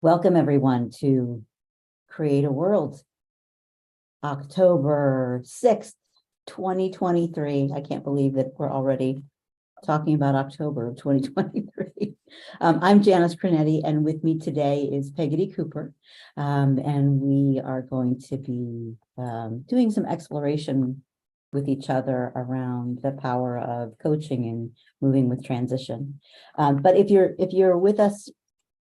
Welcome everyone to Create a World, October 6th, 2023. I can't believe that we're already talking about October of 2023. I'm Janice Creneti, and with me today is Pegotty Cooper, and we are going to be doing some exploration with each other around the power of coaching and moving with transition. But if you're with us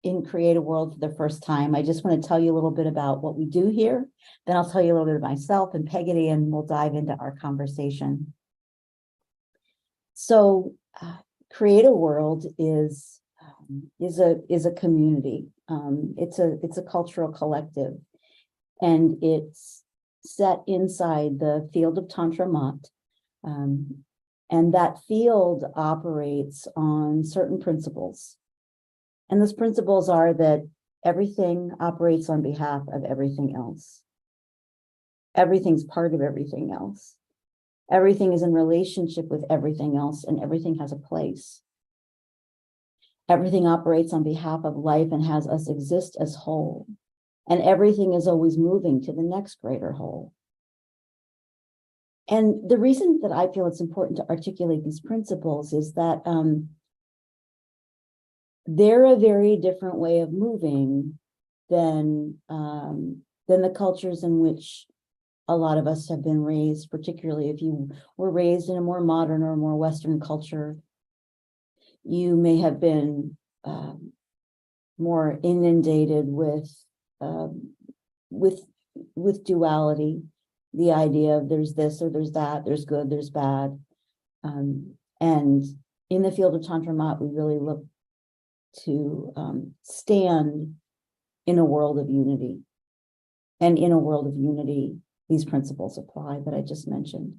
in Create a World for the first time, I just want to tell you a little bit about what we do here. Then I'll tell you a little bit about myself and Pegotty, and we'll dive into our conversation. So, Create a World is a community. It's a cultural collective, and it's set inside the field of Tantra Mat. And that field operates on certain principles. And those principles are that everything operates on behalf of everything else. Everything's part of everything else. Everything is in relationship with everything else, and everything has a place. Everything operates on behalf of life and has us exist as whole. And everything is always moving to the next greater whole. And the reason that I feel it's important to articulate these principles is that they're a very different way of moving than the cultures in which a lot of us have been raised, particularly if you were raised in a more modern or more Western culture. You may have been more inundated with duality, the idea of there's this or there's that, there's good, there's bad. And in the field of Tantra Mat, we really look to stand in a world of unity. And in a world of unity, these principles apply that I just mentioned.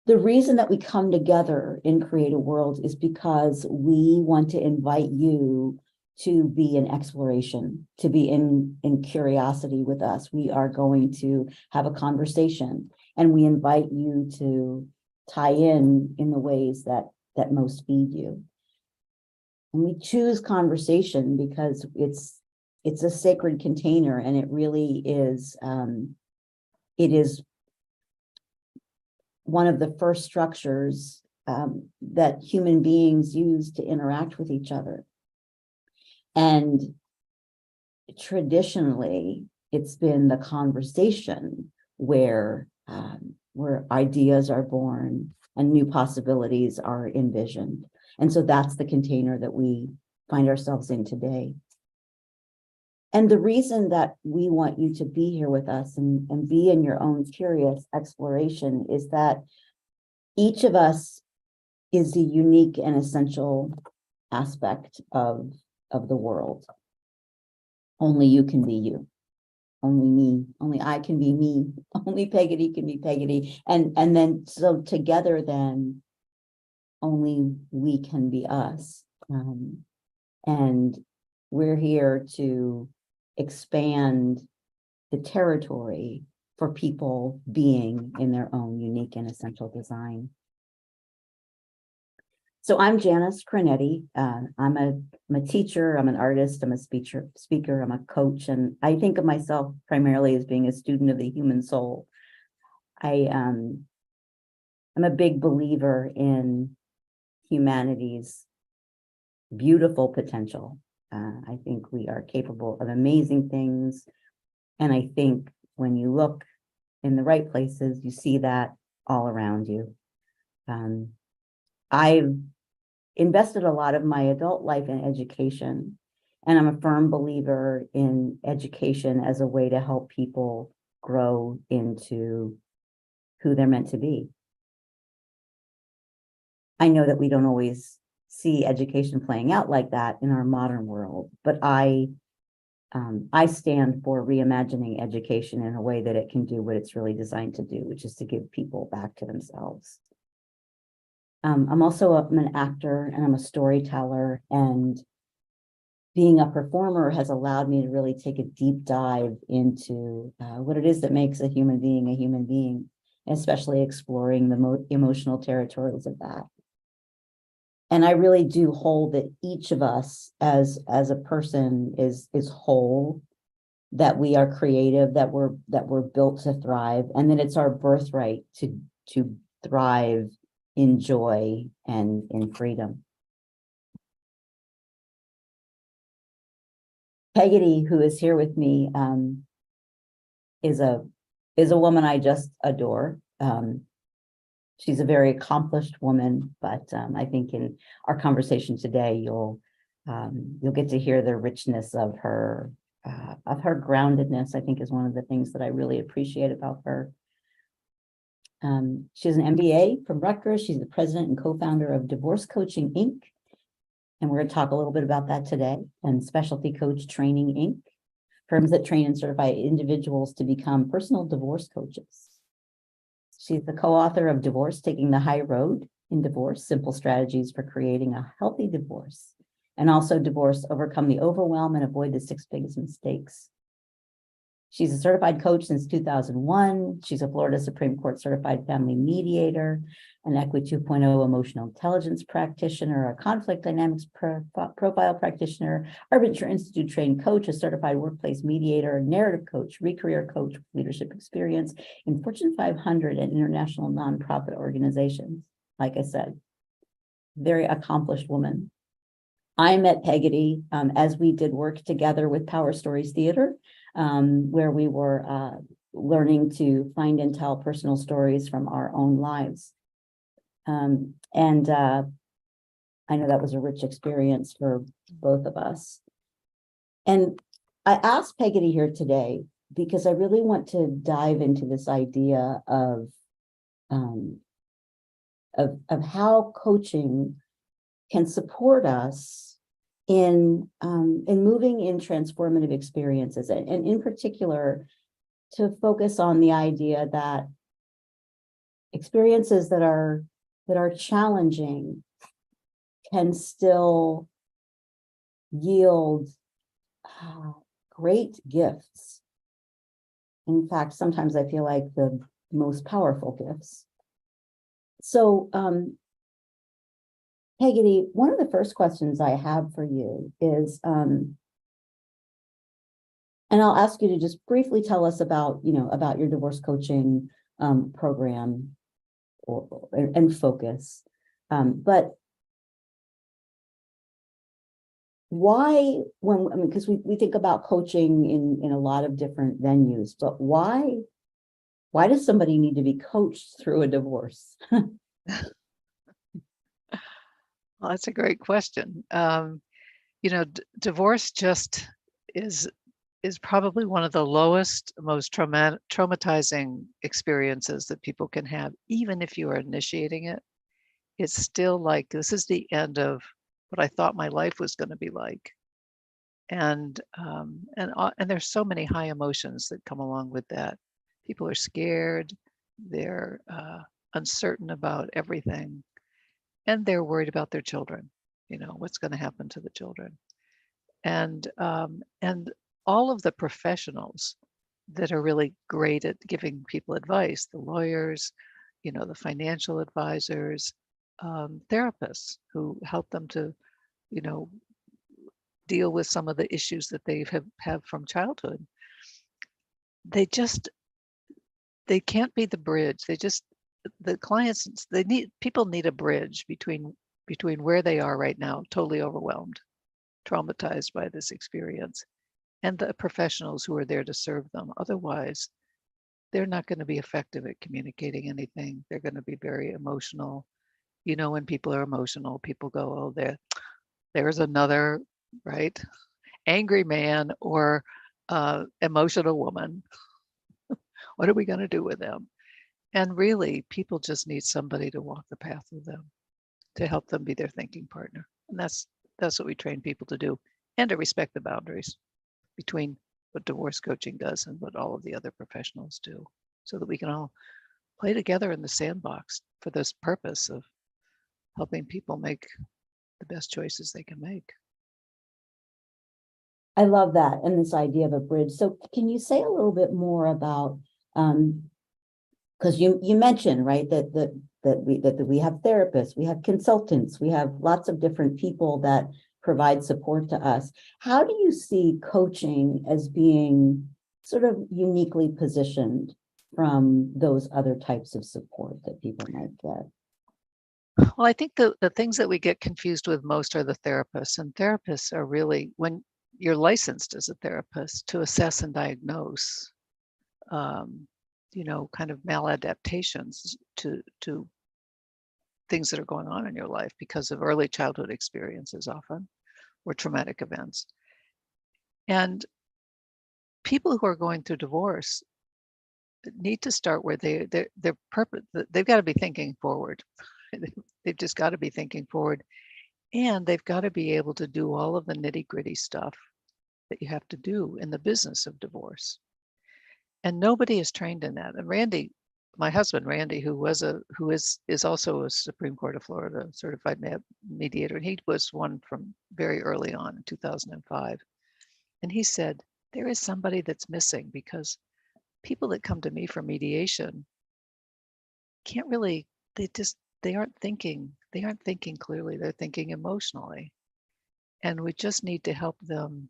The reason that we come together in Create a World is because we want to invite you to be in exploration, to be in curiosity with us. We are going to have a conversation, and we invite you to tie in the ways that most feed you. And we choose conversation because it's a sacred container, and it really is. It is one of the first structures that human beings use to interact with each other. And traditionally, it's been the conversation where ideas are born and new possibilities are envisioned. And so that's the container that we find ourselves in today. And the reason that we want you to be here with us and be in your own curious exploration is that each of us is a unique and essential aspect of the world. Only you can be you. Only me, only I can be me. Only Pegotty can be Pegotty. And then, so together then, only we can be us. And we're here to expand the territory for people being in their own unique and essential design. So I'm Janice Creneti. I'm a teacher, I'm an artist, I'm a speaker, I'm a coach, and I think of myself primarily as being a student of the human soul. I'm a big believer in humanity's beautiful potential. I think we are capable of amazing things. And I think when you look in the right places, you see that all around you. I've invested a lot of my adult life in education, and I'm a firm believer in education as a way to help people grow into who they're meant to be. I know that we don't always see education playing out like that in our modern world, but I stand for reimagining education in a way that it can do what it's really designed to do, which is to give people back to themselves. I'm also an actor, and I'm a storyteller, and being a performer has allowed me to really take a deep dive into what it is that makes a human being, especially exploring the emotional territories of that. And I really do hold that each of us as a person is whole, that we are creative, that we're built to thrive, and that it's our birthright to thrive in joy and in freedom. Pegotty, who is here with me, is a woman I just adore. She's a very accomplished woman, but I think in our conversation today, you'll get to hear the richness of her groundedness. I think is one of the things that I really appreciate about her. She has an MBA from Rutgers. She's the president and co-founder of Divorce Coaching, Inc. And we're going to talk a little bit about that today, and Specialty Coach Training, Inc., firms that train and certify individuals to become personal divorce coaches. She's the co-author of Divorce, Taking the High Road in Divorce, Simple Strategies for Creating a Healthy Divorce, and also Divorce, Overcome the Overwhelm and Avoid the 6 Biggest Mistakes. She's a certified coach since 2001. She's a Florida Supreme Court certified family mediator, an Equity 2.0 emotional intelligence practitioner, a conflict dynamics profile practitioner, Arbiter Institute trained coach, a certified workplace mediator, narrative coach, re-career coach with leadership experience in Fortune 500 and international nonprofit organizations. Like I said, very accomplished woman. I met Pegotty as we did work together with Power Stories Theater, where we were learning to find and tell personal stories from our own lives. And I know that was a rich experience for both of us. And I asked Pegotty here today because I really want to dive into this idea of how coaching can support us in moving in transformative experiences, and in particular, to focus on the idea that experiences that are challenging can still yield great gifts. In fact, sometimes I feel like the most powerful gifts. So, Pegotty, one of the first questions I have for you is, and I'll ask you to just briefly tell us about your divorce coaching program and focus. But why, because we think about coaching in a lot of different venues, but why does somebody need to be coached through a divorce? Well, that's a great question. Divorce just is probably one of the lowest, most traumatizing experiences that people can have, even if you are initiating it. It's still like, this is the end of what I thought my life was going to be like, and there's so many high emotions that come along with that. People are scared, they're uncertain about everything. And they're worried about their children, what's going to happen to the children. And all of the professionals that are really great at giving people advice, the lawyers, the financial advisors, therapists who help them to, deal with some of the issues that they have from childhood. They can't be the bridge. The clients, people need a bridge between where they are right now, totally overwhelmed, traumatized by this experience, and the professionals who are there to serve them. Otherwise, they're not going to be effective at communicating anything. They're going to be very emotional. When people are emotional, people go, oh, there's another, right, angry man or emotional woman. What are we going to do with them? And really, people just need somebody to walk the path with them, to help them be their thinking partner. And that's what we train people to do, and to respect the boundaries between what divorce coaching does and what all of the other professionals do, so that we can all play together in the sandbox for this purpose of helping people make the best choices they can make. I love that, and this idea of a bridge. So can you say a little bit more about, because you mentioned, right, that that we have therapists, we have consultants, we have lots of different people that provide support to us. How do you see coaching as being sort of uniquely positioned from those other types of support that people might get? Well, I think the things that we get confused with most are the therapists, and therapists are really, when you're licensed as a therapist, to assess and diagnose, kind of maladaptations to things that are going on in your life because of early childhood experiences often, or traumatic events. And people who are going through divorce need to start where their purpose, they've got to be thinking forward. They've just got to be thinking forward, and they've got to be able to do all of the nitty-gritty stuff that you have to do in the business of divorce. And nobody is trained in that. And Randy, my husband, Randy, who is also a Supreme Court of Florida certified mediator, and he was one from very early on in 2005. And he said, there is somebody that's missing, because people that come to me for mediation can't really, they aren't thinking clearly, they're thinking emotionally. And we just need to help them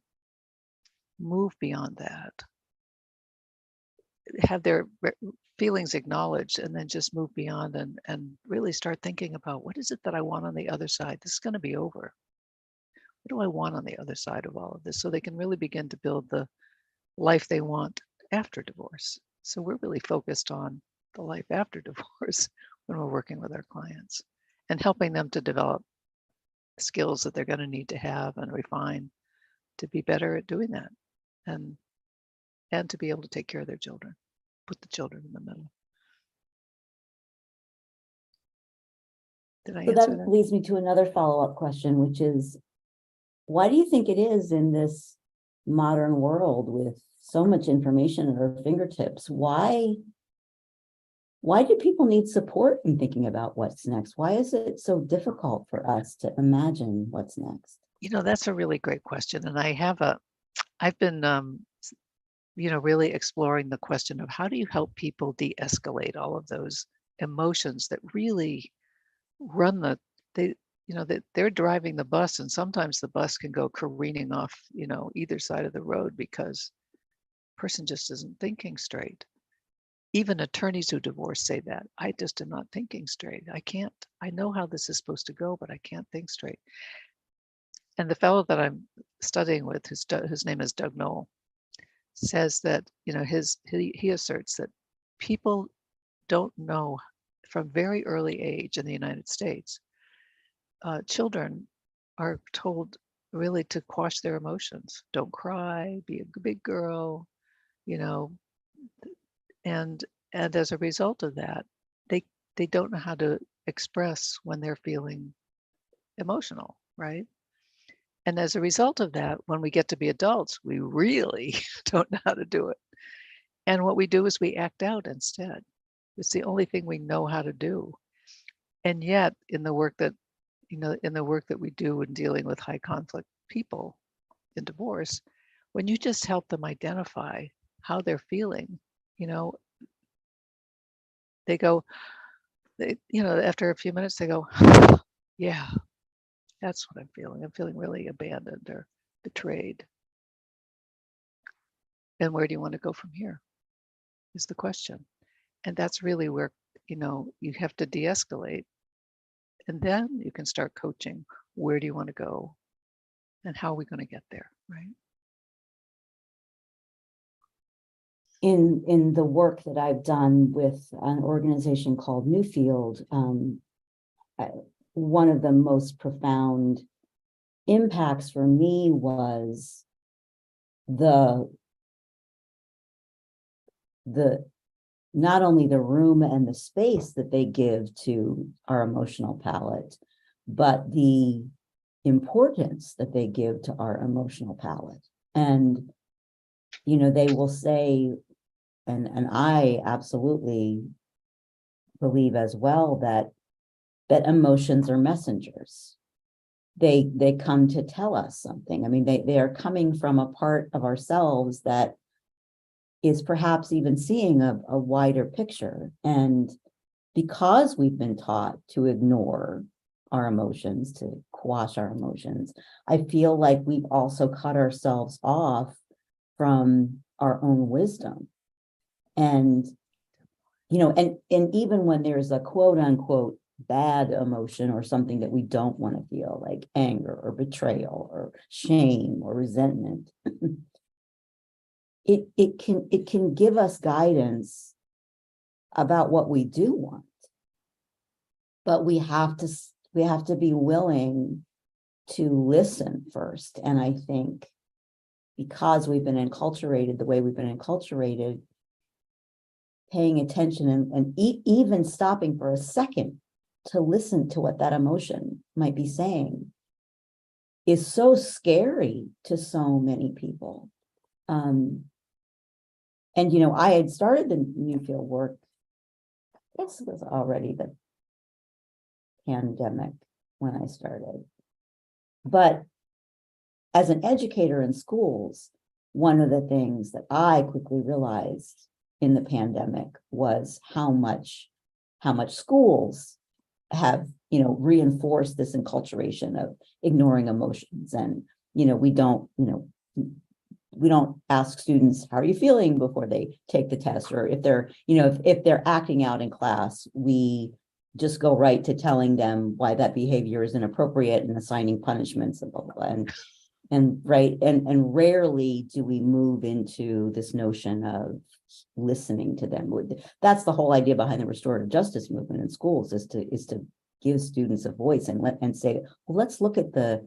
move beyond that, have their feelings acknowledged, and then just move beyond and really start thinking about, what is it that I want on the other side? This is going to be over. What do I want on the other side of all of this? So they can really begin to build the life they want after divorce. So we're really focused on the life after divorce when we're working with our clients, and helping them to develop skills that they're going to need to have and refine to be better at doing that, and to be able to take care of their children, put the children in the middle. Did I So answer that that? leads me to another follow-up question, which is, why do you think it is in this modern world with so much information at our fingertips? Why do people need support in thinking about what's next? Why is it so difficult for us to imagine what's next? That's a really great question. And I've been, really exploring the question of, how do you help people de-escalate all of those emotions that really run they're driving the bus, and sometimes the bus can go careening off, either side of the road, because the person just isn't thinking straight. Even attorneys who divorce say that. I just am not thinking straight. I know how this is supposed to go, but I can't think straight. And the fellow that I'm studying with, his name is Doug Knoll, says that, he asserts that people don't know from very early age in the United States, children are told really to quash their emotions. Don't cry, be a big girl, and as a result of that, they don't know how to express when they're feeling emotional, right? And as a result of that, when we get to be adults, we really don't know how to do it. And what we do is we act out instead. It's the only thing we know how to do. And yet, in the work that we do in dealing with high conflict people in divorce, when you just help them identify how they're feeling, after a few minutes, they go, yeah, that's what I'm feeling. I'm feeling really abandoned or betrayed. And where do you want to go from here is the question. And that's really where, you have to de-escalate. And then you can start coaching. Where do you want to go? And how are we going to get there, right? In the work that I've done with an organization called Newfield, one of the most profound impacts for me was the not only the room and the space that they give to our emotional palette, but the importance that they give to our emotional palette. And, they will say, and I absolutely believe as well, that emotions are messengers. They come to tell us something. I mean, they are coming from a part of ourselves that is perhaps even seeing a wider picture. And because we've been taught to ignore our emotions, to quash our emotions, I feel like we've also cut ourselves off from our own wisdom. And, and even when there's a quote unquote bad emotion or something that we don't want to feel, like anger or betrayal or shame or resentment, it can give us guidance about what we do want. But we have to be willing to listen first. And I think because we've been enculturated the way we've been enculturated, paying attention and even stopping for a second to listen to what that emotion might be saying is so scary to so many people. And, I had started the new field work, I guess it was already the pandemic when I started. But as an educator in schools, one of the things that I quickly realized in the pandemic was how much schools have, reinforced this enculturation of ignoring emotions. And, we don't ask students, how are you feeling before they take the test? Or if they're, if they're acting out in class, we just go right to telling them why that behavior is inappropriate and assigning punishments and blah, blah, blah. And rarely do we move into this notion of listening to them. That's the whole idea behind the restorative justice movement in schools, is to give students a voice and say, well, let's look at the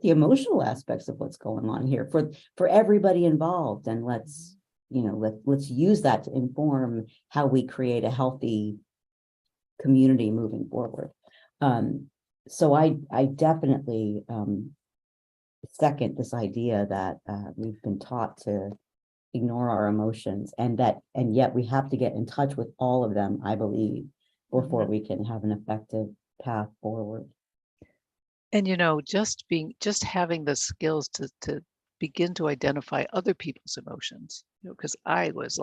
emotional aspects of what's going on here for everybody involved, and let's use that to inform how we create a healthy community moving forward. So I definitely second this idea that we've been taught to ignore our emotions, and yet we have to get in touch with all of them, I believe, before we can have an effective path forward. And just having the skills to begin to identify other people's emotions, because I was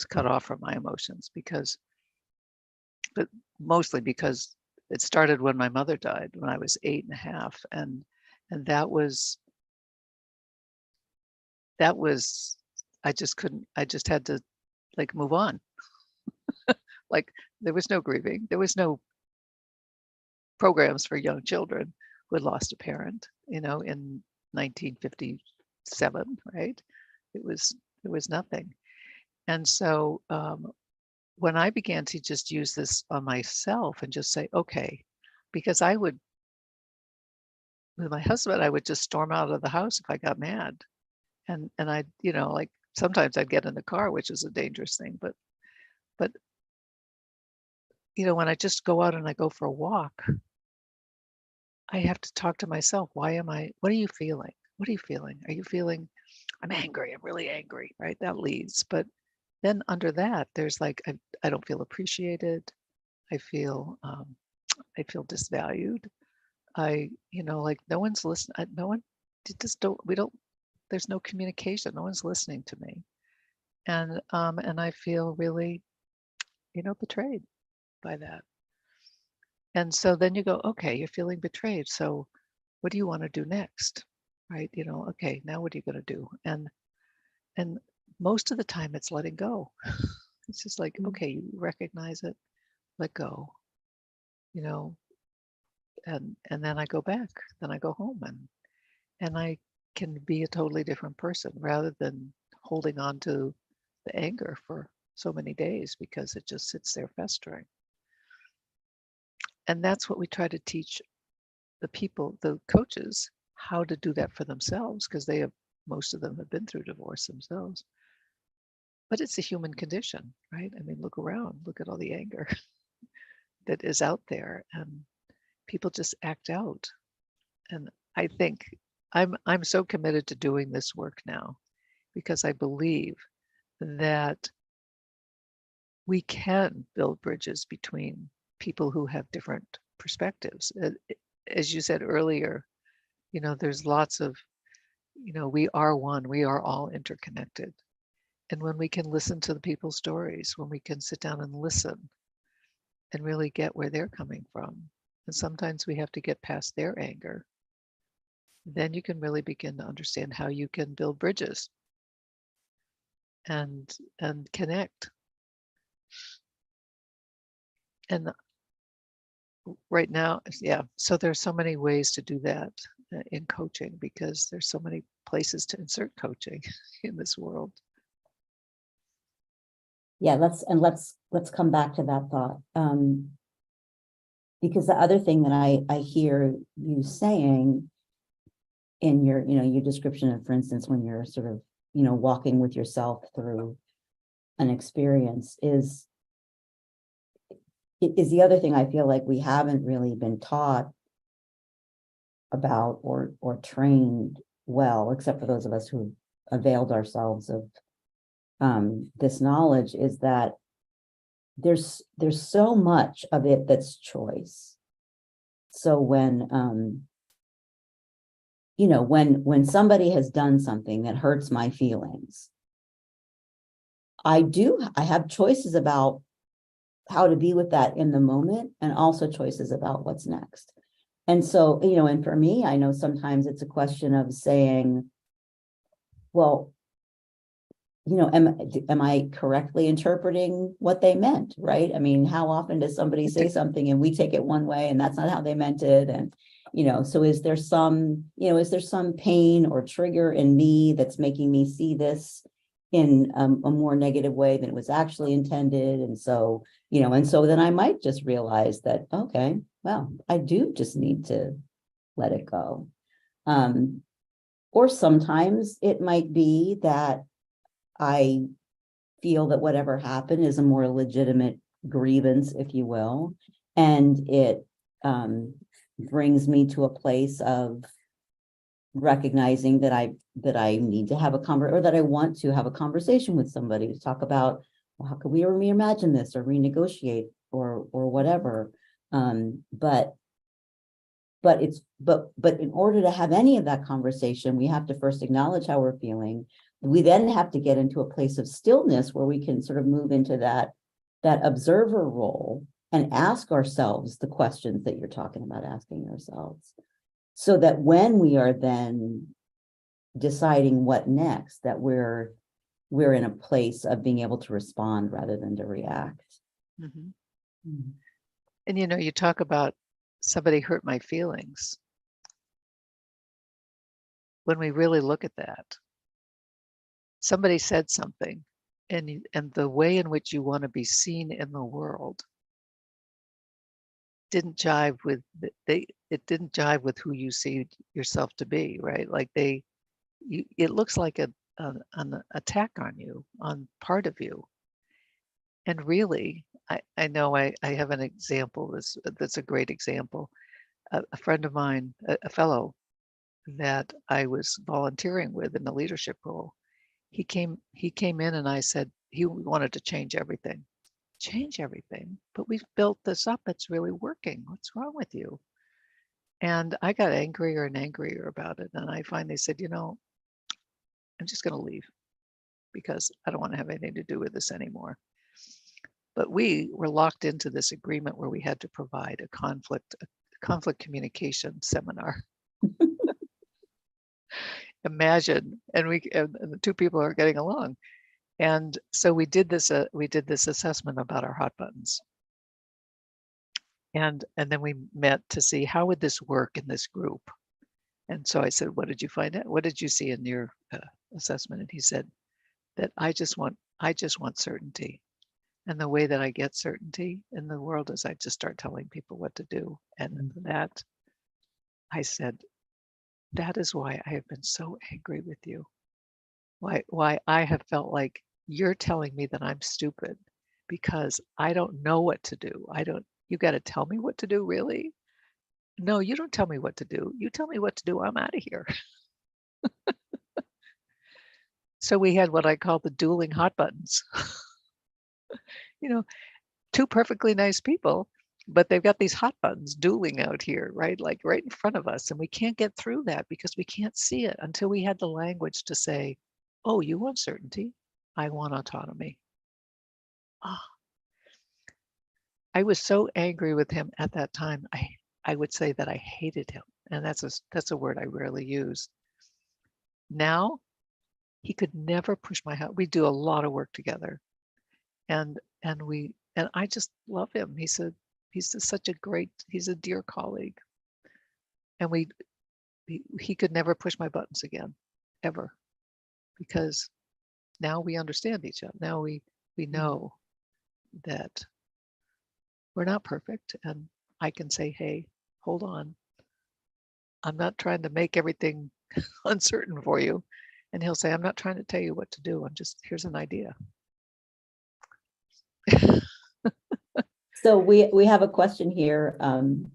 cut off from my emotions but mostly because it started when my mother died when I was 8.5, and that was I just had to move on. There was no grieving, there was no programs for young children who had lost a parent, in 1957, right? There was nothing. And so when I began to just use this on myself and just say, okay, because with my husband, I would just storm out of the house if I got mad. And I, sometimes I'd get in the car, which is a dangerous thing, but when I just go out and I go for a walk, I have to talk to myself. What are you feeling? What are you feeling? Are you feeling, I'm angry, I'm really angry, right? That leads. But then under that, there's I don't feel appreciated. I feel disvalued. No one's listening. No one, there's no communication. No one's listening to me. And I feel really, betrayed by that. And so then you go, okay, you're feeling betrayed. So what do you want to do next? Right? Okay, now what are you going to do? And most of the time it's letting go. It's just okay, you recognize it, let go, and then I go back, then I go home and I can be a totally different person rather than holding on to the anger for so many days because it just sits there festering. And that's what we try to teach the people, the coaches, how to do that for themselves, because most of them have been through divorce themselves. But it's a human condition, right? I mean, look around, look at all the anger that is out there, and people just act out. And I think I'm so committed to doing this work now because I believe that we can build bridges between people who have different perspectives. As you said earlier, there's lots of, we are one, we are all interconnected. And when we can listen to the people's stories, when we can sit down and listen and really get where they're coming from. And sometimes we have to get past their anger. Then you can really begin to understand how you can build bridges and connect. And right now, yeah, so there's so many ways to do that in coaching, because there's so many places to insert coaching in this world. Yeah, let's come back to that thought. Because the other thing that I hear you saying in your, your description of, for instance, when you're sort of, walking with yourself through an experience is the other thing I feel like we haven't really been taught about or trained well, except for those of us who availed ourselves of this knowledge, is that there's so much of it that's choice. So when when somebody has done something that hurts my feelings, I have choices about how to be with that in the moment, and also choices about what's next. And so, and for me, I know sometimes it's a question of saying, well, am I correctly interpreting what they meant, right? I mean, how often does somebody say something and we take it one way and that's not how they meant it? And, so is there some pain or trigger in me that's making me see this in a more negative way than it was actually intended? And so, then I might just realize that, okay, well, I do just need to let it go. Or sometimes it might be that I feel that whatever happened is a more legitimate grievance, if you will, and it brings me to a place of recognizing that I need to have a conversation, or that I want to have a conversation with somebody to talk about, well, how could we reimagine this or renegotiate or whatever. But in order to have any of that conversation, we have to first acknowledge how we're feeling. We then have to get into a place of stillness where we can sort of move into that observer role and ask ourselves the questions that you're talking about asking ourselves, so that when we are then deciding what next, that we're in a place of being able to respond rather than to react. Mm-hmm. Mm-hmm. And you talk about somebody hurt my feelings. When we really look at that, somebody said something, and the way in which you want to be seen in the world didn't jive with it didn't jive with who you see yourself to be, right? Like it looks like an attack on you, on part of you. And really, I know I have an example that's a great example. A friend of mine, a fellow that I was volunteering with in the leadership role, he came in and I said he wanted to change everything. Change everything, but we've built this up. It's really working. What's wrong with you? And I got angrier and angrier about it. And I finally said, I'm just going to leave because I don't want to have anything to do with this anymore. But we were locked into this agreement where we had to provide a conflict communication seminar. Imagine, and the two people are getting along. And so we did this assessment about our hot buttons. And then we met to see how would this work in this group. And so I said, what did you find out? What did you see in your assessment? And he said that I just want certainty. And the way that I get certainty in the world is I just start telling people what to do. And that, I said, that is why I have been so angry with you. Why I have felt like you're telling me that I'm stupid because I don't know what to do. You got to tell me what to do, really? No, you don't tell me what to do. You tell me what to do, I'm out of here. So we had what I call the dueling hot buttons. Two perfectly nice people, but they've got these hot buttons dueling out here, right? Like right in front of us. And we can't get through that because we can't see it until we had the language to say, oh, you want certainty? I want autonomy. Oh. I was so angry with him at that time. I would say that I hated him, and that's a word I rarely use. Now, he could never push my house. We do a lot of work together, and I just love him. He's a dear colleague, and he could never push my buttons again, ever, because now we understand each other. Now we know that we're not perfect, and I can say, hey, hold on, I'm not trying to make everything uncertain for you. And he'll say, I'm not trying to tell you what to do. Here's an idea. So we have a question here. And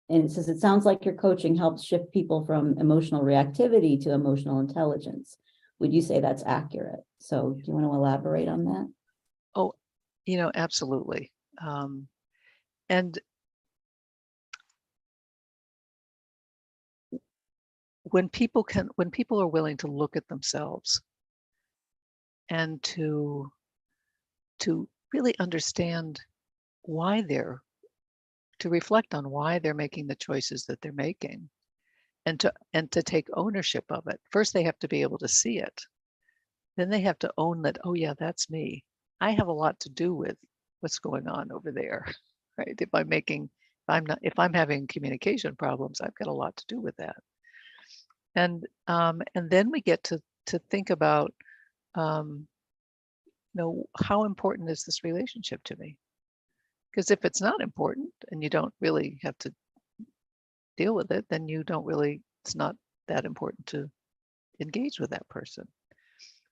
it says, it sounds like your coaching helps shift people from emotional reactivity to emotional intelligence. Would you say that's accurate? So do you want to elaborate on that? Oh, absolutely. And when people are willing to look at themselves and to really understand to reflect on why they're making the choices that they're making, and to take ownership of it. First, they have to be able to see it. Then they have to own that, oh yeah, that's me. I have a lot to do with what's going on over there, right? If I'm having communication problems, I've got a lot to do with that. And then we get to think about, how important is this relationship to me? Because if it's not important and you don't really have to deal with it, then it's not that important to engage with that person.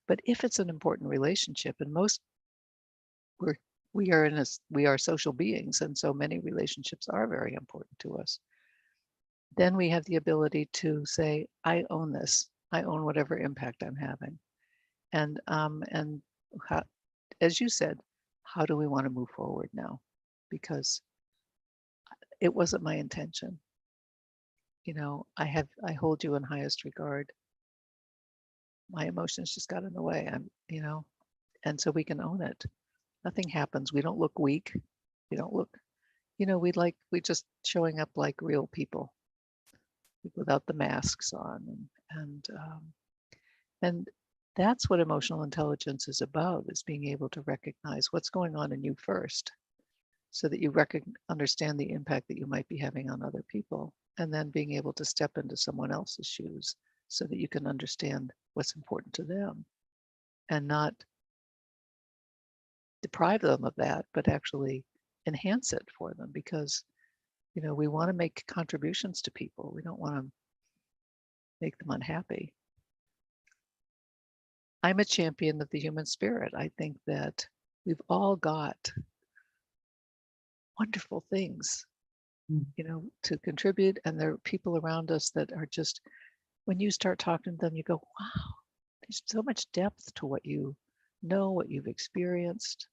But if it's an important relationship, and we are social beings, and so many relationships are very important to us, then we have the ability to say, I own this. I own whatever impact I'm having. And how, as you said, how do we want to move forward now? Because it wasn't my intention. I hold you in highest regard. My emotions just got in the way. And so we can own it. Nothing happens. We don't look weak. We don't look, we just showing up like real people without the masks on. And that's what emotional intelligence is about, is being able to recognize what's going on in you first, so that you understand the impact that you might be having on other people, and then being able to step into someone else's shoes so that you can understand what's important to them and not deprive them of that, but actually enhance it for them, because we want to make contributions to people. We don't want to make them unhappy. I'm a champion of the human spirit. I think that we've all got wonderful things, to contribute, and there are people around us that are just, when you start talking to them, you go, wow, there's so much depth to what you know, what you've experienced.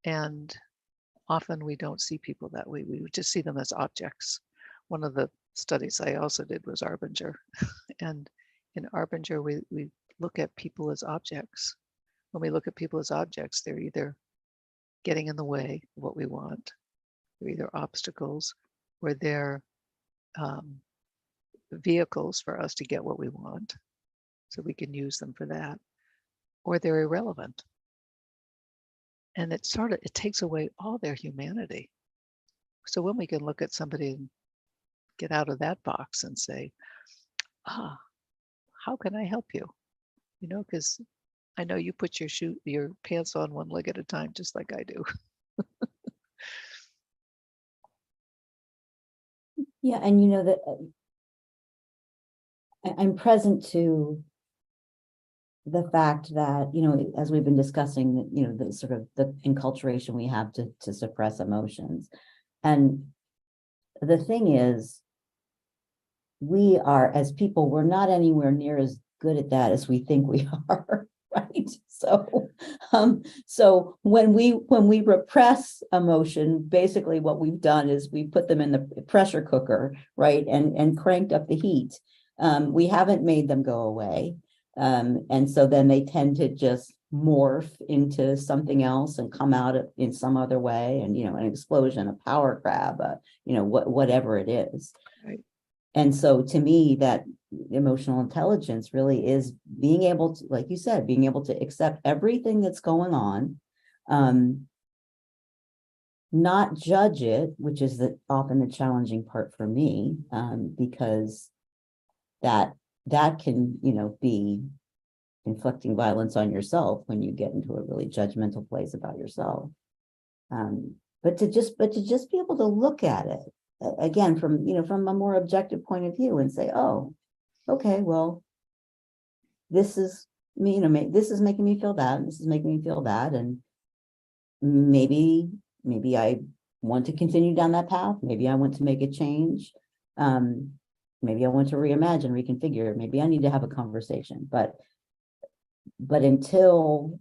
And often we don't see people that way. We just see them as objects. One of the studies I also did was Arbinger. And in Arbinger, we look at people as objects. When we look at people as objects, they're either getting in the way of what we want, they're either obstacles, or they're vehicles for us to get what we want, so we can use them for that, or they're irrelevant. And it takes away all their humanity. So when we can look at somebody and get out of that box and say, how can I help you? Because I know you put your pants on one leg at a time, just like I do. Yeah, and that I'm present to the fact that, as we've been discussing, the sort of the enculturation we have to suppress emotions. And the thing is, we are, as people, we're not anywhere near as good at that as we think we are, right? So when we repress emotion, basically what we've done is we put them in the pressure cooker, right, and cranked up the heat. We haven't made them go away, and so then they tend to just morph into something else and come out in some other way, and an explosion, a power grab, whatever it is. Right. And so to me, that emotional intelligence really is being able to, like you said, being able to accept everything that's going on, not judge it, which is often the challenging part for me, because that can, be inflicting violence on yourself when you get into a really judgmental place about yourself. But to just be able to look at it again from a more objective point of view and say, oh, okay, well, this is me, this is making me feel that, and this is making me feel that, and maybe I want to continue down that path. Maybe I want to make a change. Maybe I want to reimagine, reconfigure. Maybe I need to have a conversation. But until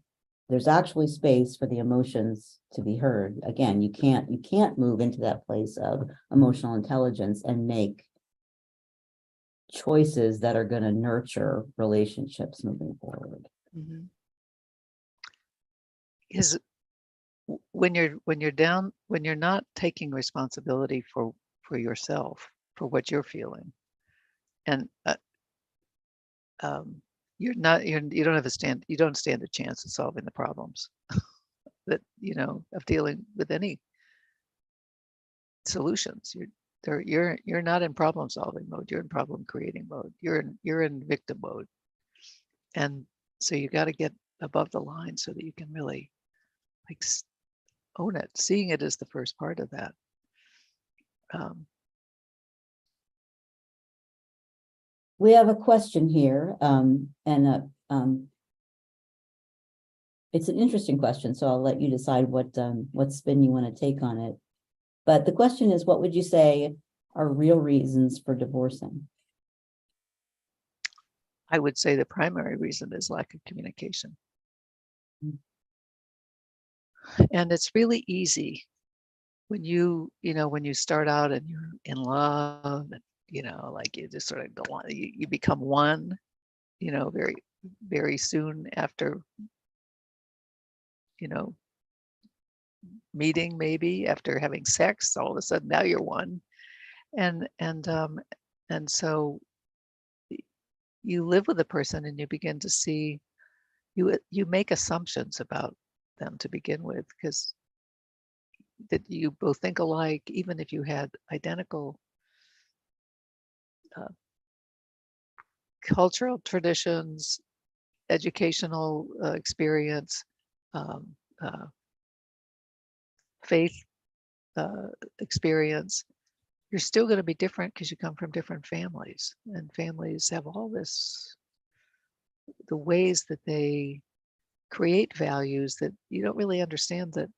there's actually space for the emotions to be heard, again, you can't move into that place of emotional intelligence and make choices that are going to nurture relationships moving forward. Mm-hmm. Is when you're not taking responsibility for yourself, for what you're feeling, and you don't stand a chance of solving the problems that of dealing with any solutions. You're not in problem solving mode. You're in problem creating mode. You're in victim mode, and so you got to get above the line so that you can really own it. Seeing it as the first part of that. We have a question here, and it's an interesting question, so I'll let you decide what spin you want to take on it. But the question is, what would you say are real reasons for divorcing? I would say the primary reason is lack of communication. Mm-hmm. And it's really easy when you start out and you're in love, and like you just sort of go on, you become one, very, very soon after, meeting, maybe after having sex, all of a sudden now you're one. And so you live with a person and you begin to see, you make assumptions about them to begin with, because that you both think alike, even if you had identical cultural traditions, educational experience, faith experience. You're still going to be different because you come from different families, and families have all this, the ways that they create values that you don't really understand, that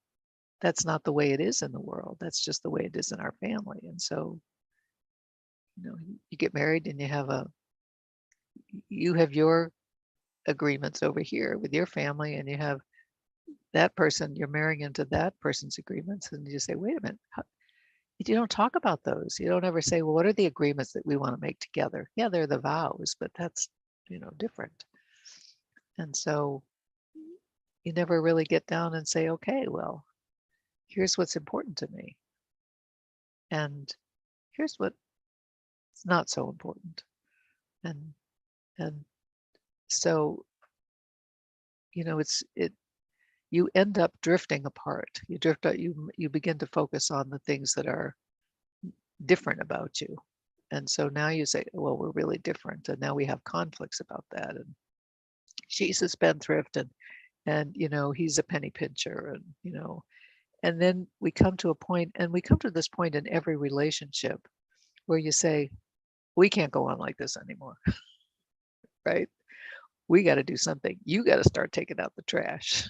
that's not the way it is in the world. That's just the way it is in our family. And so, you get married and you have your agreements over here with your family, and you have that person, you're marrying into that person's agreements, and you say, wait a minute, you don't talk about those. You don't ever say, well, what are the agreements that we want to make together? Yeah, they're the vows, but that's, different. And so you never really get down and say, okay, well, here's what's important to me, and here's what's not so important. And so, you end up drifting apart. You begin to focus on the things that are different about you. And so now you say, well, we're really different. And now we have conflicts about that. And she's a spendthrift, and he's a penny pincher, and then we come to a point, and we come to this point in every relationship where you say, we can't go on like this anymore, right? We got to do something. You got to start taking out the trash.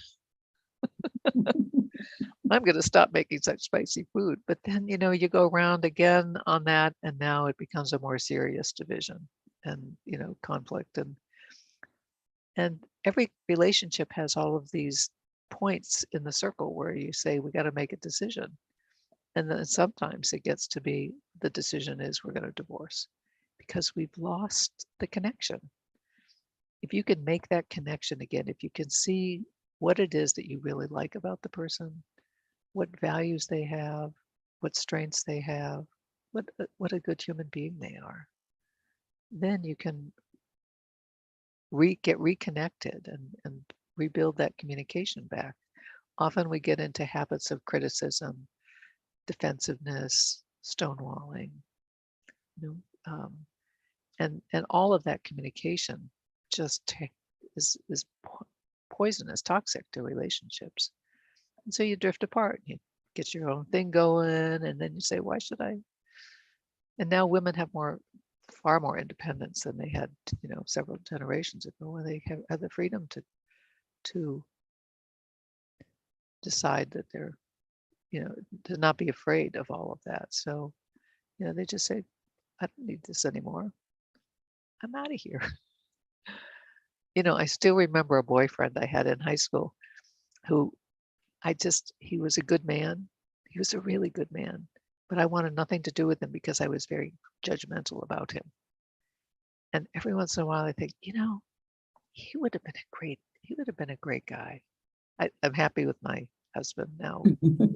I'm going to stop making such spicy food. But then, you go around again on that, and now it becomes a more serious division and, conflict. And every relationship has all of these points in the circle where you say, we got to make a decision. And then sometimes it gets to be, the decision is we're going to divorce because we've lost the connection. If you can make that connection again, if you can see what it is that you really like about the person, what values they have, what strengths they have, what a good human being they are. Then you can get reconnected and rebuild that communication back. Often we get into habits of criticism, defensiveness, stonewalling, you know, and all of that communication just is poisonous, toxic to relationships. And so you drift apart. You get your own thing going, and then you say, "Why should I?" And now women have far more independence than they had, several generations ago, when they have the freedom to decide that they're, to not be afraid of all of that. So, they just say, "I don't need this anymore. I'm out of here." I still remember a boyfriend I had in high school who he was a good man. He was a really good man, but I wanted nothing to do with him because I was very judgmental about him. And every once in a while I think, he would have been a great guy. I'm happy with my husband now,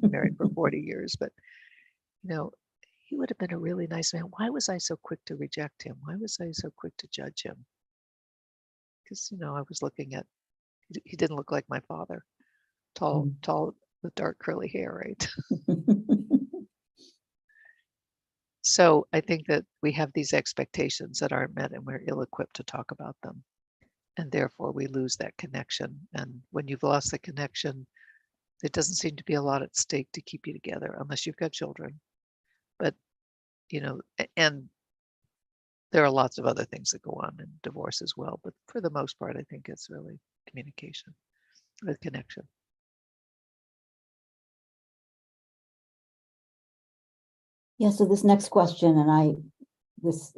married for 40 years, but he would have been a really nice man. Why was I so quick to reject him? Why was I so quick to judge him? Because, I was looking at, he didn't look like my father. Tall with dark curly hair, right? So I think that we have these expectations that aren't met, and we're ill-equipped to talk about them. And therefore we lose that connection. And when you've lost the connection, there doesn't seem to be a lot at stake to keep you together unless you've got children. But, and there are lots of other things that go on in divorce as well. But for the most part, I think it's really communication with connection. Yeah, so this next question, this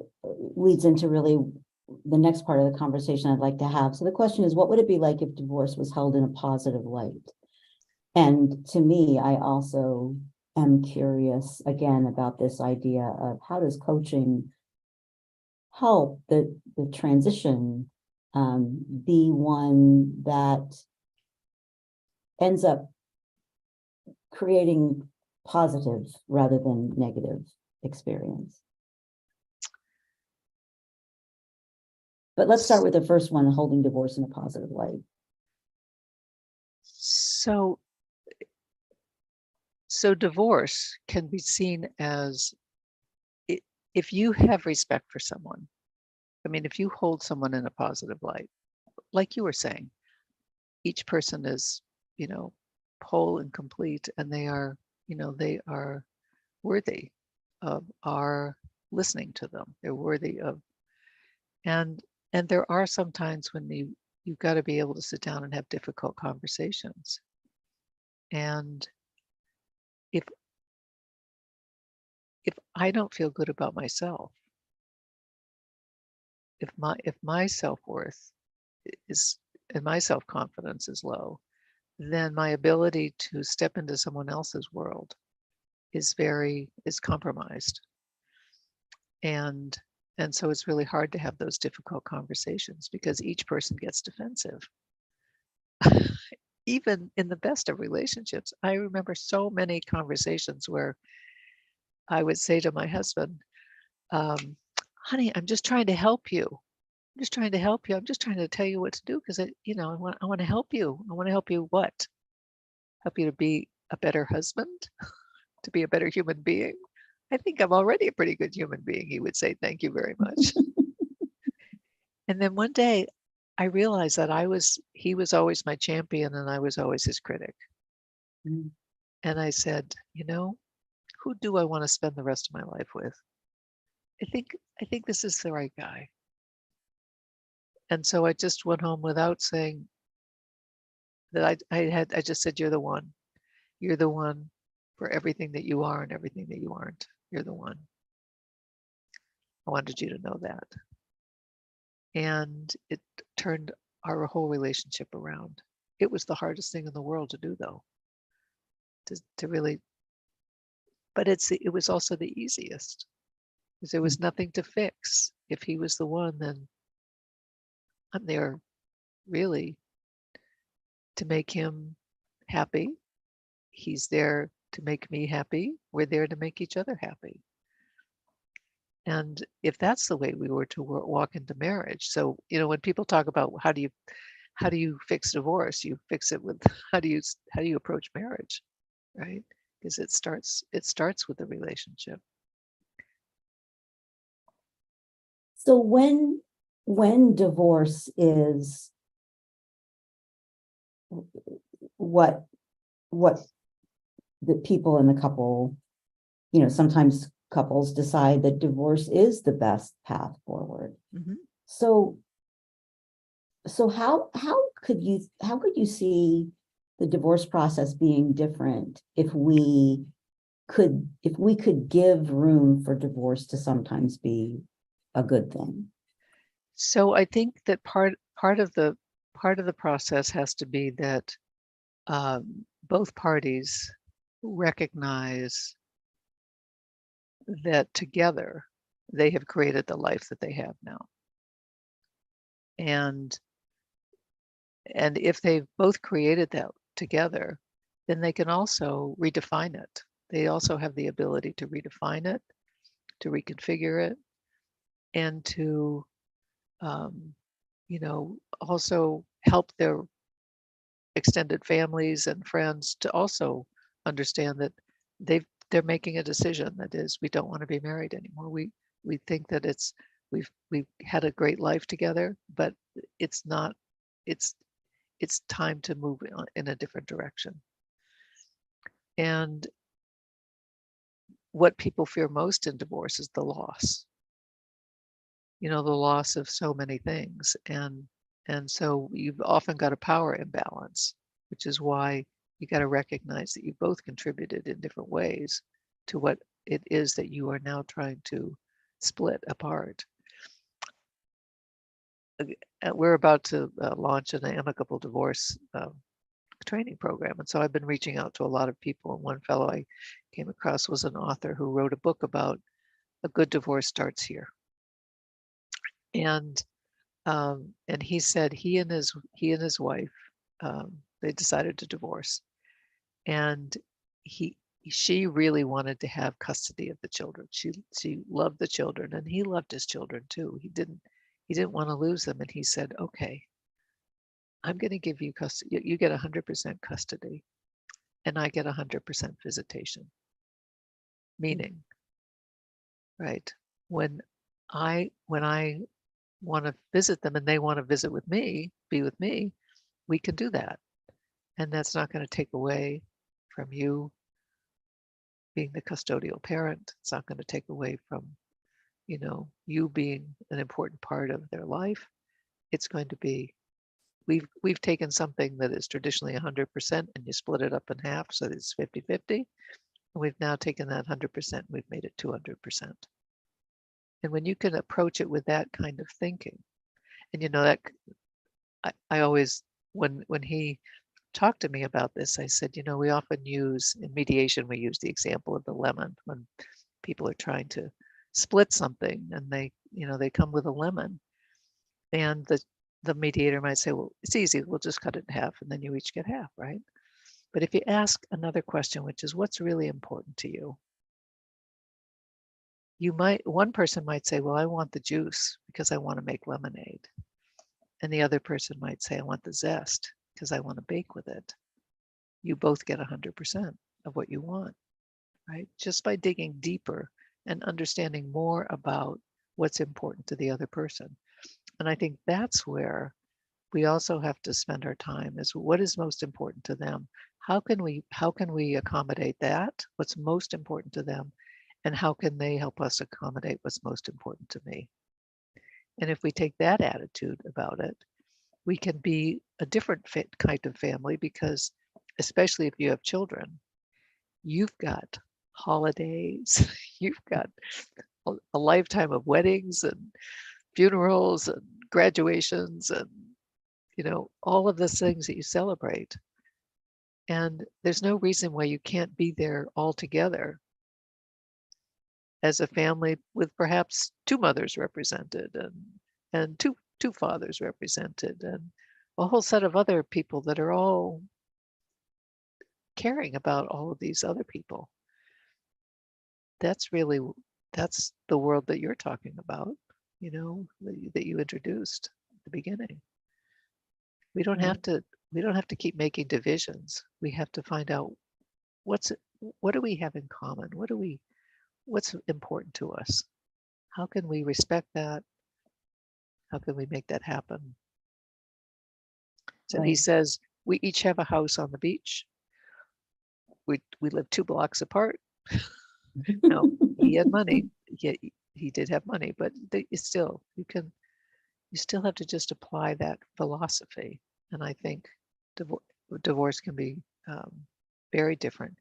leads into really the next part of the conversation I'd like to have. So the question is, what would it be like if divorce was held in a positive light? And to me, I also am curious again about this idea of how does coaching help the transition be one that ends up creating positive rather than negative experience. But let's start with the first one, holding divorce in a positive light. So divorce can be seen as, if you have respect for someone, if you hold someone in a positive light, like you were saying, each person is, whole and complete, and they are worthy of our listening to them. They're worthy of, and there are some times when you've got to be able to sit down and have difficult conversations. And if I don't feel good about myself, if my self-worth is, and my self-confidence is low, then my ability to step into someone else's world is compromised. And so it's really hard to have those difficult conversations because each person gets defensive. Even in the best of relationships, I remember so many conversations where I would say to my husband, "Honey, I'm just trying to help you. I'm just trying to help you. I'm just trying to tell you what to do because I want to help you. I want to help you what? Help you to be a better husband, to be a better human being. I think I'm already a pretty good human being," he would say. "Thank you very much." And then one day I realized that he was always my champion and I was always his critic. Mm. And I said, who do I want to spend the rest of my life with? I think this is the right guy. And so I just went home without saying that I just said, "You're the one. You're the one for everything that you are and everything that you aren't. You're the one. I wanted you to know that." And it turned our whole relationship around. It was the hardest thing in the world to do, though, to really, but it was also the easiest because there was nothing to fix. If he was the one, then I'm there really to make him happy. He's there to make me happy. We're there to make each other happy. And if that's the way we were to walk into marriage, so when people talk about how do you fix divorce, you fix it with how do you approach marriage, right? Because it starts with the relationship. So when divorce is what the people in the couple, sometimes couples decide that divorce is the best path forward. Mm-hmm. So how could you see the divorce process being different if we could give room for divorce to sometimes be a good thing? So I think that part of the process has to be that both parties recognize that together they have created the life that they have now. And if they've both created that together, then they can also redefine it. They also have the ability to redefine it, to reconfigure it, and to also help their extended families and friends to also understand that they're making a decision that is, we don't want to be married anymore. We think that we've had a great life together, but it's not. It's time to move in a different direction. And what people fear most in divorce is the loss. The loss of so many things, and so you've often got a power imbalance, which is why you got to recognize that you both contributed in different ways to what it is that you are now trying to split apart. We're about to launch an amicable divorce training program, and so I've been reaching out to a lot of people, and one fellow I came across was an author who wrote a book about a good divorce starts here. And he said he and his wife, they decided to divorce, and she really wanted to have custody of the children. She loved the children, and he loved his children too. He didn't want to lose them, and he said, okay, I'm going to give you custody. You get 100% custody, and I get 100% visitation. Meaning, right, when I want to visit them and they want to visit with me, be with me, we can do that. And that's not going to take away from you being the custodial parent. It's not going to take away from, you being an important part of their life. It's going to be, we've taken something that is traditionally 100% and you split it up in half so that it's 50-50. And we've now taken that 100%, and we've made it 200%. And when you can approach it with that kind of thinking, and that I always, when he talked to me about this, I said, we often use, in mediation, we use the example of the lemon when people are trying to split something and they come with a lemon, and the mediator might say, well, it's easy, we'll just cut it in half and then you each get half, right? But if you ask another question, which is, what's really important to you? One person might say, well, I want the juice because I want to make lemonade. And the other person might say, I want the zest because I want to bake with it. You both get 100% of what you want, right? Just by digging deeper and understanding more about what's important to the other person. And I think that's where we also have to spend our time, is what is most important to them? How can we accommodate that? What's most important to them? And how can they help us accommodate what's most important to me? And if we take that attitude about it, we can be a different kind of family, because especially if you have children, you've got holidays, you've got a lifetime of weddings and funerals and graduations and, all of the things that you celebrate. And there's no reason why you can't be there all together as a family with perhaps two mothers represented and two fathers represented, and a whole set of other people that are all caring about all of these other people. That's the world that you're talking about, that you introduced at the beginning. We don't have to keep making divisions. We have to find out what do we have in common? What's important to us? How can we respect that? How can we make that happen? So he says, we each have a house on the beach. We live 2 blocks apart. No, he had money. He did have money, but you still have to just apply that philosophy. And I think divorce can be very different.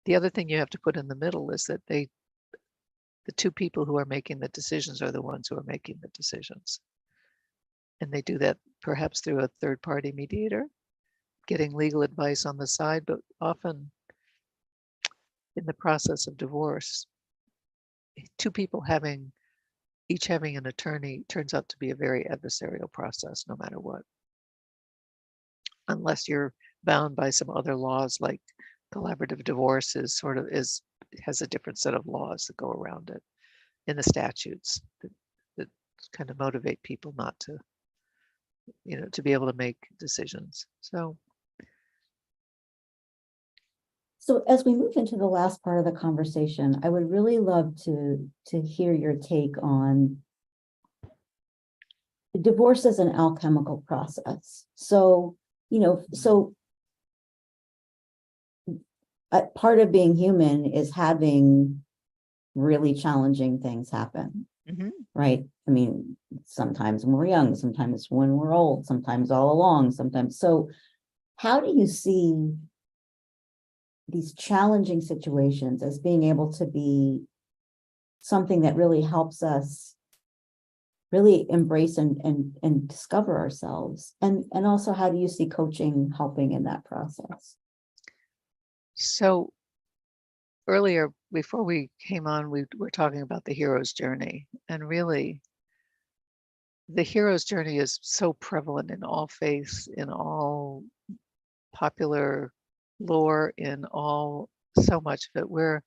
The other thing you have to put in the middle is that the 2 people who are making the decisions are the ones who are making the decisions. And they do that perhaps through a third-party mediator, getting legal advice on the side, but often in the process of divorce, 2 people each having an attorney turns out to be a very adversarial process, no matter what. Unless you're bound by some other laws, like collaborative divorce has a different set of laws that go around it in the statutes that kind of motivate people not to, to be able to make decisions. So as we move into the last part of the conversation, I would really love to hear your take on divorce as an alchemical process. So, part of being human is having really challenging things happen, right? I mean, sometimes when we're young, sometimes when we're old, sometimes all along, sometimes. So how do you see these challenging situations as being able to be something that really helps us really embrace and discover ourselves? And also, how do you see coaching helping in that process? So earlier, before we came on, we were talking about the hero's journey. And really, the hero's journey is so prevalent in all faiths, in all popular lore, in so much of it, where,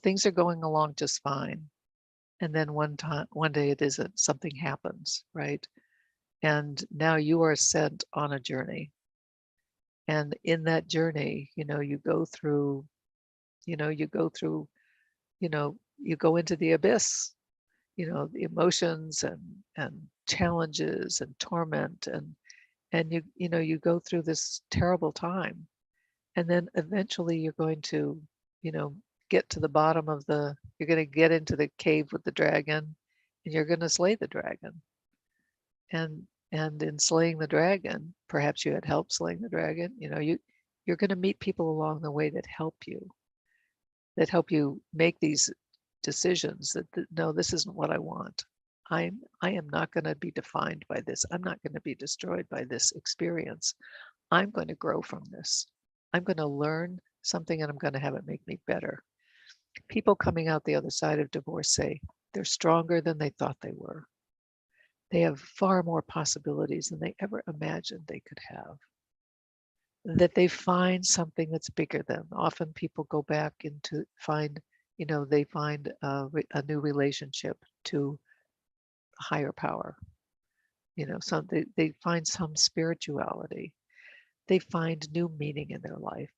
things are going along just fine. And then one day it isn't, something happens, right? And now you are sent on a journey. And in that journey, you go into the abyss, the emotions and challenges and torment, and you go through this terrible time. And then eventually you're going to, get to the bottom you're going to get into the cave with the dragon, and you're going to slay the dragon. And in slaying the dragon, perhaps you had help slaying the dragon, you're going to meet people along the way that help you make these decisions that no, this isn't what I want. I am not going to be defined by this. I'm not going to be destroyed by this experience. I'm going to grow from this. I'm going to learn something, and I'm going to have it make me better. People coming out the other side of divorce say they're stronger than they thought they were. They have far more possibilities than they ever imagined they could have. That they find something that's bigger than. Often people go back they find a new relationship to a higher power. They find some spirituality. They find new meaning in their life.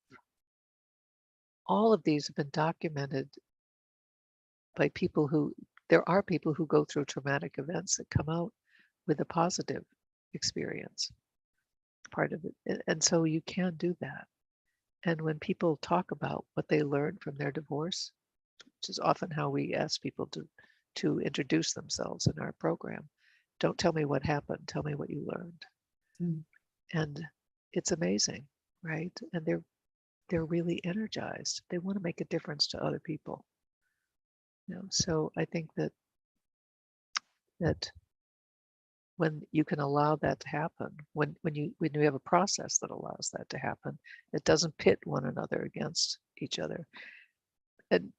All of these have been documented by there are people who go through traumatic events that come out with a positive experience, part of it. And so you can do that. And when people talk about what they learned from their divorce, which is often how we ask people to introduce themselves in our program, don't tell me what happened, tell me what you learned. And it's amazing, right? And they're really energized. They want to make a difference to other people. So I think that when you can allow that to happen, when you have a process that allows that to happen, it doesn't pit one another against each other. And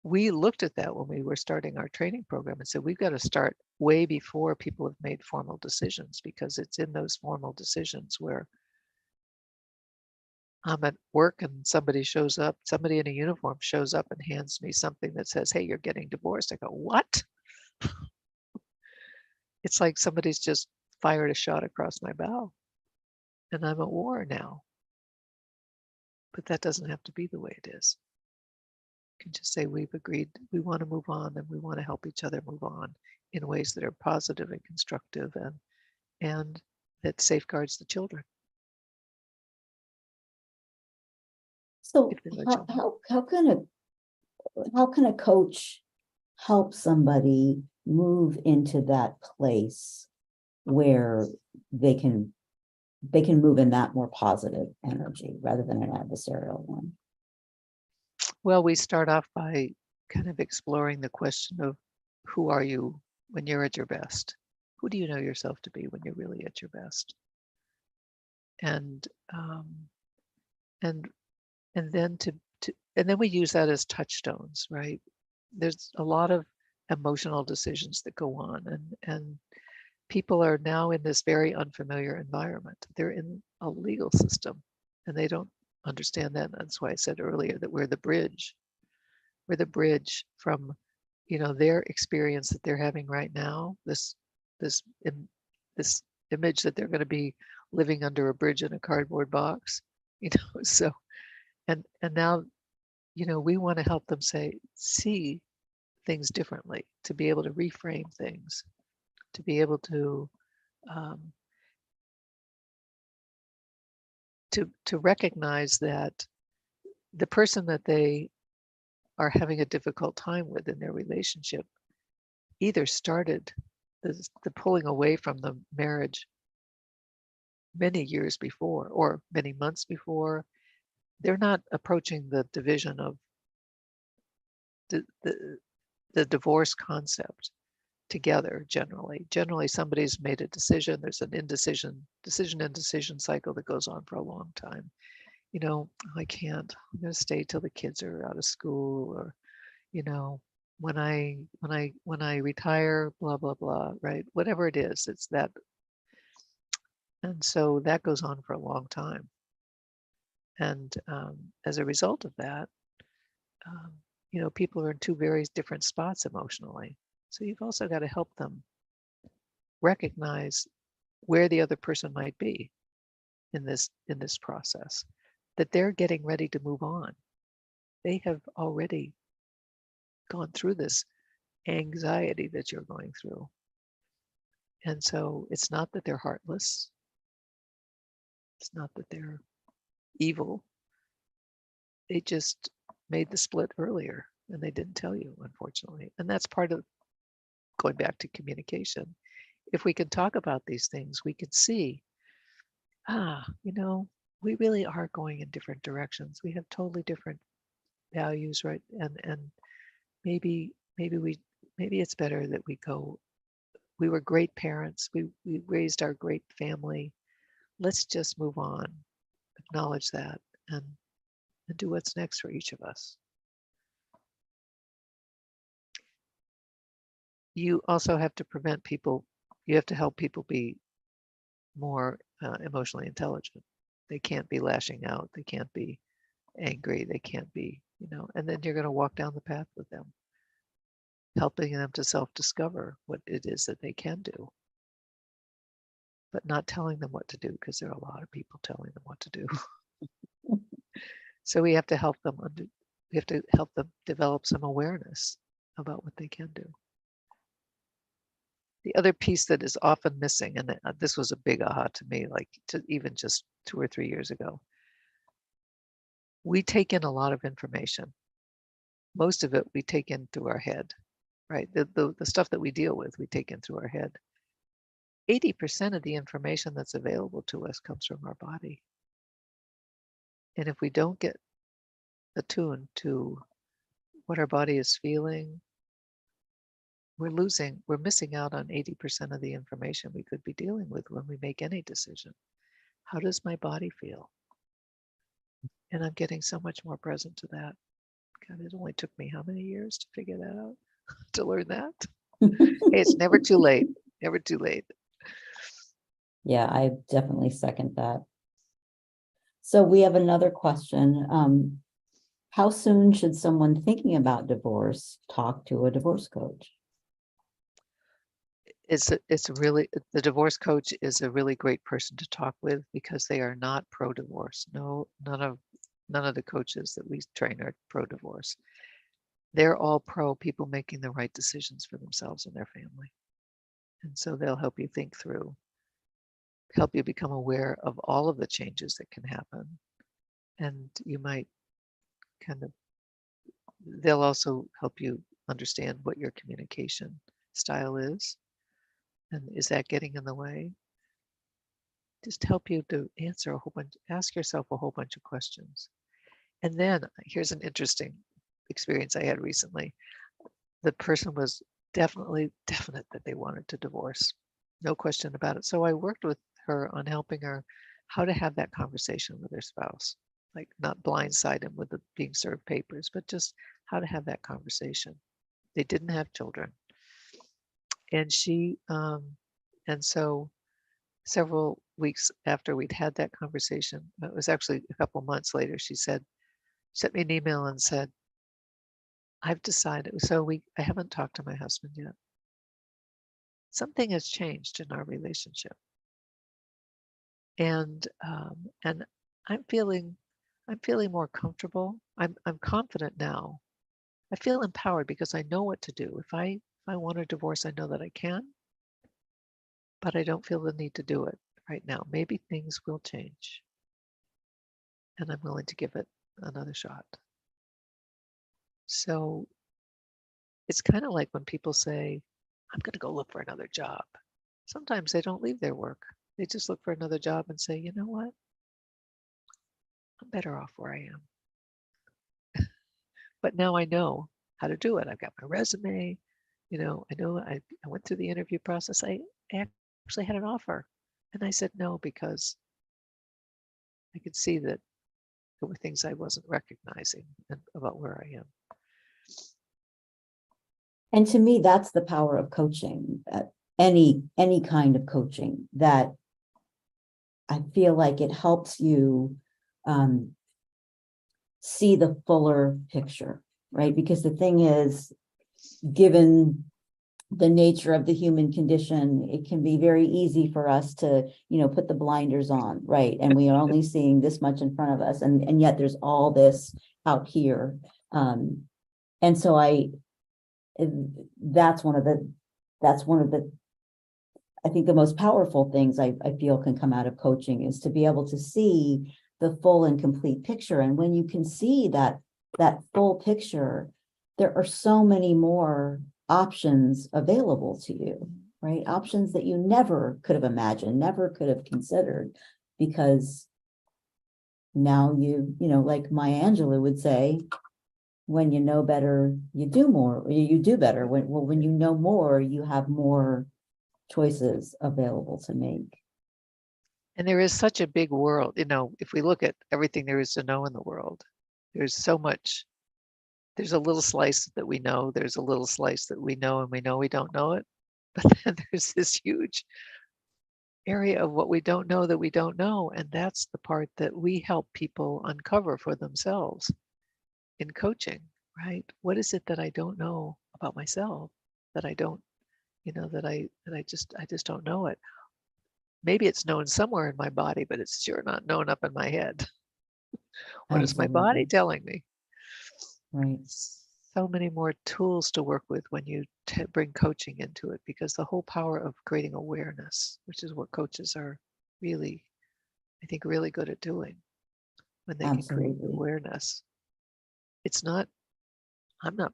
we looked at that when we were starting our training program and said, we've got to start way before people have made formal decisions, because it's in those formal decisions where I'm at work and somebody shows up, somebody in a uniform shows up and hands me something that says, hey, you're getting divorced. I go, what? It's like somebody's just fired a shot across my bow and I'm at war now. But that doesn't have to be the way it is. You can just say, we've agreed, we want to move on, and we want to help each other move on in ways that are positive and constructive, and that safeguards the children. So If they're children. how can a coach help somebody move into that place where they can move in that more positive energy rather than an adversarial one? Well, we start off by kind of exploring the question of, who are you when you're at your best? Who do you know yourself to be when you're really at your best? And then and then we use that as touchstones, right? There's a lot of emotional decisions that go on, and people are now in this very unfamiliar environment. They're in a legal system and they don't understand that. That's why I said earlier that we're the bridge. We're the bridge from, their experience that they're having right now, this image that they're going to be living under a bridge in a cardboard box, so and now, we want to help them see things differently, to be able to reframe things, to be able to recognize that the person that they are having a difficult time with in their relationship either started the pulling away from the marriage many years before or many months before. They're not approaching the division of the divorce concept together. Generally somebody's made a decision. There's an indecision cycle that goes on for a long time. I can't, I'm going to stay till the kids are out of school, or when I retire, blah blah blah, right? Whatever it is, it's that. And so that goes on for a long time, and as a result of that, people are in two very different spots emotionally. So you've also got to help them recognize where the other person might be in this process, that they're getting ready to move on. They have already gone through this anxiety that you're going through. And so it's not that they're heartless. It's not that they're evil. They just made the split earlier and they didn't tell you, unfortunately. And that's part of going back to communication. If we can talk about these things, we can see, we really are going in different directions. We have totally different values, right? And maybe it's better that we were great parents. We raised our great family. Let's just move on, acknowledge that, and do what's next for each of us. You also have to you have to help people be more emotionally intelligent. They can't be lashing out. They can't be angry. They can't be, and then you're going to walk down the path with them, helping them to self-discover what it is that they can do, but not telling them what to do, because there are a lot of people telling them what to do. So we have to help them develop some awareness about what they can do. The other piece that is often missing, and this was a big aha to me, even just 2 or 3 years ago, we take in a lot of information. Most of it we take in through our head, right? The stuff that we deal with, we take in through our head. 80% of the information that's available to us comes from our body. And if we don't get attuned to what our body is feeling, we're missing out on 80% of the information we could be dealing with when we make any decision. How does my body feel? And I'm getting so much more present to that, God, it only took me how many years to figure that out, to learn that. Hey, it's never too late. Never too late. Yeah, I definitely second that. So we have another question. How soon should someone thinking about divorce talk to a divorce coach? It's really, the divorce coach is a really great person to talk with because they are not pro-divorce. No, none of the coaches that we train are pro-divorce. They're all pro people making the right decisions for themselves and their family. And so they'll help you think through, help you become aware of all of the changes that can happen. And you might kind of, they'll also help you understand what your communication style is. And is that getting in the way? Just help you to answer a whole bunch, ask yourself a whole bunch of questions. And then here's an interesting experience I had recently. The person was definite that they wanted to divorce. No question about it. So I worked with her on helping her how to have that conversation with her spouse, like not blindside him with the being served papers, but just how to have that conversation. They didn't have children. And and so several weeks after we'd had that conversation, it was actually a couple months later, she sent me an email and said, I've decided, I haven't talked to my husband yet. Something has changed in our relationship. And I'm feeling more comfortable. I'm confident now. I feel empowered because I know what to do. If I want a divorce, I know that I can, but I don't feel the need to do it right now. Maybe things will change, and I'm willing to give it another shot. So it's kind of like when people say, I'm going to go look for another job. Sometimes they don't leave their work. They just look for another job and say, you know what? I'm better off where I am. But now I know how to do it. I've got my resume. I know I went through the interview process. I actually had an offer. And I said no because I could see that there were things I wasn't recognizing about where I am. And to me, that's the power of coaching, any kind of coaching, that I feel like it helps you see the fuller picture, right? Because the thing is, given the nature of the human condition, it can be very easy for us to, put the blinders on, right? And we are only seeing this much in front of us, and yet there's all this out here. And so that's one of the I think the most powerful things I feel can come out of coaching is to be able to see the full and complete picture. And when you can see that full picture, there are so many more options available to you, right? Options that you never could have imagined, never could have considered, because now like Maya Angelou would say, when you know better, you do more, you do better. When you know more, you have more choices available to make. And there is such a big world, if we look at everything there is to know in the world, there's so much. There's a little slice that we know, there's a little slice that we know, and we know we don't know it. But then there's this huge area of what we don't know that we don't know. And that's the part that we help people uncover for themselves in coaching, right? What is it that I don't know about myself, that I don't, that I just don't know it? Maybe it's known somewhere in my body, but it's sure not known up in my head. What is my body telling me? Right. So many more tools to work with when you bring coaching into it, because the whole power of creating awareness, which is what coaches are really, I think, really good at doing, when they can create awareness. I'm not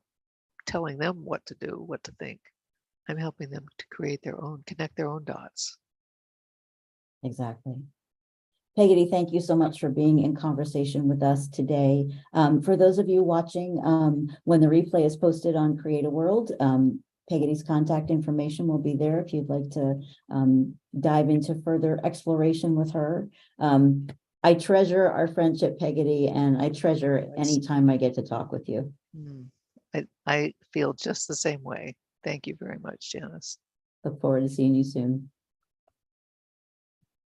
telling them what to do, what to think. I'm helping them to connect their own dots. Exactly. Pegotty, thank you so much for being in conversation with us today. For those of you watching, when the replay is posted on Create a World, Pegotty's contact information will be there if you'd like to dive into further exploration with her. I treasure our friendship, Pegotty, and I treasure any time I get to talk with you. I feel just the same way. Thank you very much, Janice. Look forward to seeing you soon.